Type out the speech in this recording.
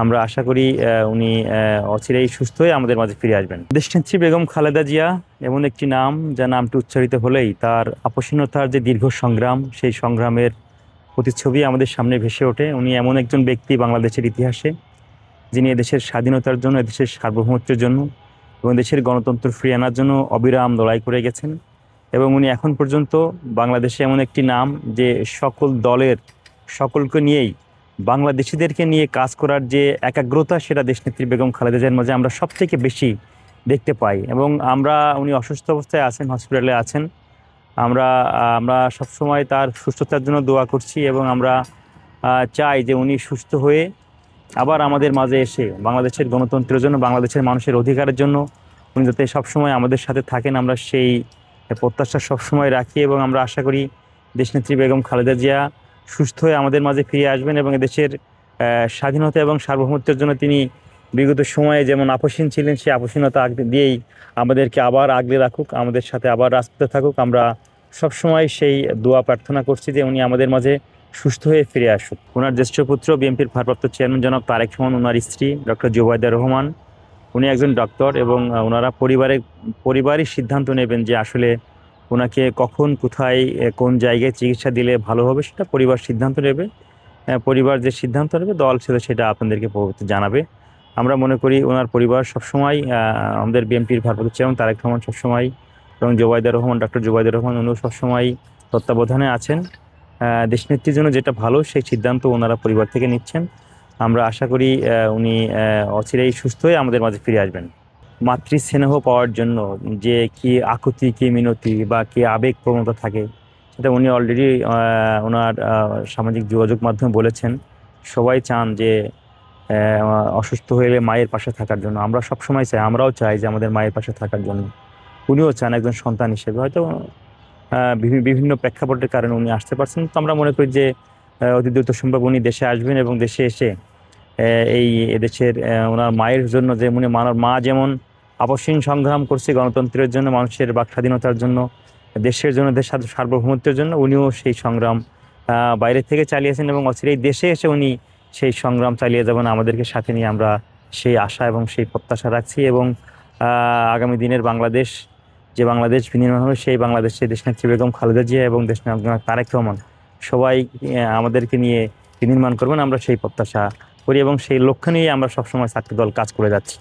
আমরা আশা করি উনি অচিরেই সুস্থ হয়ে আমাদের মাঝে ফিরে আসবেন। দেশনেত্রী বেগম খালেদা জিয়া এমন একটি নাম, যা নামটি উচ্চারিত হলেই তার আপসীনতার যে দীর্ঘ সংগ্রাম, সেই সংগ্রামের প্রতিচ্ছবি আমাদের সামনে ভেসে ওঠে। উনি এমন একজন ব্যক্তি বাংলাদেশের ইতিহাসে, যিনি এদেশের স্বাধীনতার জন্য, এদেশের সার্বভৌমত্বের জন্য এবং দেশের গণতন্ত্র ফিরিয়ে আনার জন্য অবিরাম লড়াই করে গেছেন। এবং উনি এখন পর্যন্ত বাংলাদেশে এমন একটি নাম, যে সকল দলের সকলকে নিয়েই, বাংলাদেশিদেরকে নিয়ে কাজ করার যে একাগ্রতা, সেটা দেশনেত্রী বেগম খালেদা জিয়ার মাঝে আমরা সব থেকে বেশি দেখতে পাই। এবং উনি অসুস্থ অবস্থায় আছেন, হসপিটালে আছেন। আমরা আমরা সবসময় তার সুস্থতার জন্য দোয়া করছি এবং আমরা চাই যে উনি সুস্থ হয়ে আবার আমাদের মাঝে এসে বাংলাদেশের গণতন্ত্রের জন্য, বাংলাদেশের মানুষের অধিকারের জন্য উনি যাতে সবসময় আমাদের সাথে থাকেন, আমরা সেই প্রত্যাশা সবসময় রাখি। এবং আমরা আশা করি দেশনেত্রী বেগম খালেদা জিয়া সুস্থ হয়ে আমাদের মাঝে ফিরে আসবেন এবং দেশের স্বাধীনতা এবং সার্বভৌমত্বের জন্য তিনি বিগত সময়ে যেমন আপসীন ছিলেন, সেই আপসীনতা দিয়েই আমাদেরকে আবার আগলে রাখুক, আমাদের সাথে আবার রাজপথে থাকুক। আমরা সবসময় সেই দোয়া প্রার্থনা করছি যে উনি আমাদের মাঝে সুস্থ হয়ে ফিরে আসুক। ওনার জ্যেষ্ঠ পুত্র, বিএনপির ভারপ্রাপ্ত চেয়ারম্যান জনাব তারেক রহমান, ওনার স্ত্রী ডক্টর জুবাইদা রহমান, উনি একজন ডক্টর এবং ওনারা পরিবারই সিদ্ধান্ত নেবেন যে আসলে ওনাকে কখন, কোথায়, কোন জায়গায় চিকিৎসা দিলে ভালো হবে, সেটা পরিবার সিদ্ধান্ত নেবে। পরিবার যে সিদ্ধান্ত নেবে, দল ছিল সেটা আপনাদেরকে পরবর্তী জানাবে। আমরা মনে করি ওনার পরিবার সবসময়, আমাদের বিএনপির ভারপ্রাপ্ত চেয়ারম্যান তারেক রহমান সবসময় এবং ডক্টর জুবাইদা রহমান, উনিও সবসময় তত্ত্বাবধানে আছেন। দেশনেত্রীর জন্য যেটা ভালো, সেই সিদ্ধান্ত ওনারা পরিবার থেকে নিচ্ছেন। আমরা আশা করি উনি অচিরেই সুস্থ হয়ে আমাদের মাঝে ফিরে আসবেন। মাতৃস্নেহ পাওয়ার জন্য যে কি আকুতি, কি মিনতি বা কি আবেগ প্রবণতা থাকে, সেটা উনি অলরেডি ওনার সামাজিক যোগাযোগ মাধ্যমে বলেছেন। সবাই চান যে অসুস্থ হয়ে মায়ের পাশে থাকার জন্য। আমরা সবসময় চাই, আমরাও চাই যে আমাদের মায়ের পাশে থাকার জন্য। উনিও চান একজন সন্তান হিসেবে। হয়তো বিভিন্ন প্রেক্ষাপটের কারণে উনি আসতে পারছেন, তো আমরা মনে করি যে অতি দ্রুত সম্ভব উনি দেশে আসবেন এবং দেশে এসে এদেশের ওনার মায়ের জন্য, যে উনি মা যেমন আপসীন সংগ্রাম করছে গণতন্ত্রের জন্য, মানুষের বাক স্বাধীনতার জন্য, দেশের জন্য, দেশের সার্বভৌমত্বের জন্য, উনিও সেই সংগ্রাম বাইরে থেকে চালিয়েছেন এবং অচিরেই দেশে এসে উনি সেই সংগ্রাম চালিয়ে যাবেন আমাদেরকে সাথে নিয়ে। আমরা সেই আশা এবং সেই প্রত্যাশা রাখছি এবং আগামী দিনের বাংলাদেশ, যে বাংলাদেশ বিনির্মাণ হবে, সেই বাংলাদেশে দেশনেত্রী বেগম খালেদা জিয়া এবং দেশনায়ক তারেক রহমান সবাই আমাদেরকে নিয়ে বিনির্মাণ করবেন, আমরা সেই প্রত্যাশা করি এবং সেই লক্ষ্য নিয়ে আমরা সবসময় ছাত্র দল কাজ করে যাচ্ছি।